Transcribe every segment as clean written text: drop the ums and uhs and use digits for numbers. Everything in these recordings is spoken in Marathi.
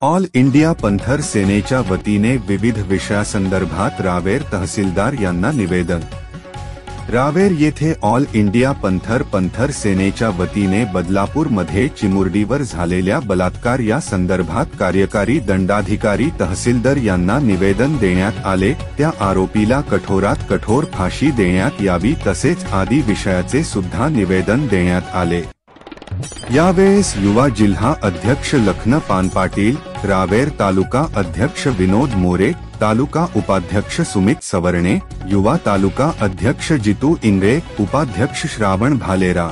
ऑल इंडिया पंथर सेनेच्या वतीने विविध विषयासंदर्भात रावेर तहसीलदार यांना निवेदन। रावेर येथे ऑल इंडिया पंथर सेनेच्या वतीने बदलापूरमध्ये चिमुरडीवर झालेल्या बलात्कार या संदर्भात कार्यकारी दंडाधिकारी तहसीलदार यांना निवेदन देण्यात आले। त्या आरोपीला कठोरात कठोर फाशी देण्यात यावी तसेच आदी विषयाचे सुद्धा निवेदन देण्यात आले। यावेळेस युवा जिल्हा अध्यक्ष लखन पानपाटील, रावेर तालुका अध्यक्ष विनोद मोरे, तालुका उपाध्यक्ष सुमित सवर्णे, युवा तालुका अध्यक्ष जितू इंगळे, उपाध्यक्ष श्रावण भालेरा,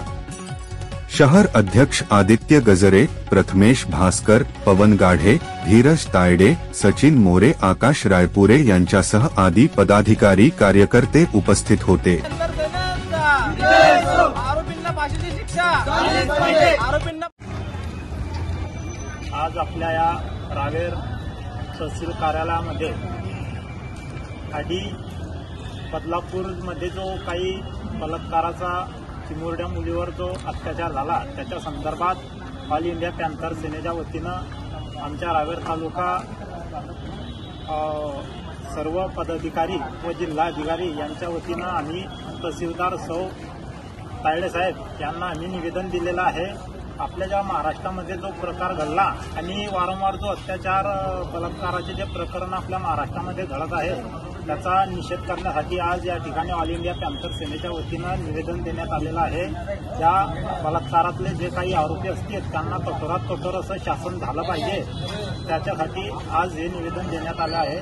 शहर अध्यक्ष आदित्य गजरे, प्रथमेश भास्कर, पवन गाढे, धीरज तायडे, सचिन मोरे, आकाश रायपुरे यांच्यासह आदी पदाधिकारी कार्यकर्ते उपस्थित होते। आज आपल्या या रावेर तहसील कार्यालयामध्ये आधी बदलापूरमध्ये जो काही बलात्काराचा चिमुरड्या मुलीवर जो अत्याचार झाला त्याच्या संदर्भात ऑल इंडिया पॅन्थर सेनेच्या वतीनं आमच्या रावेर तालुका सर्व पदाधिकारी व जिल्हाधिकारी यांच्या वतीनं आम्ही तहसीलदार सौ तायडे साहेब यांना आम्ही निवेदन दिलेलं आहे। आपल्या ज्या महाराष्ट्रामध्ये जो प्रकार घडला आणि वारंवार जो अत्याचार बलात्काराचे जे प्रकरण आपल्या महाराष्ट्रामध्ये घडत आहे त्याचा निषेध करण्यासाठी आज या ठिकाणी ऑल इंडिया पॅन्थर सेनेच्या वतीनं निवेदन देण्यात आलेलं आहे। या बलात्कारातले जे काही आरोपी असतील त्यांना कठोरात कठोर असं शासन झालं पाहिजे, त्याच्यासाठी आज हे निवेदन देण्यात आलं आहे।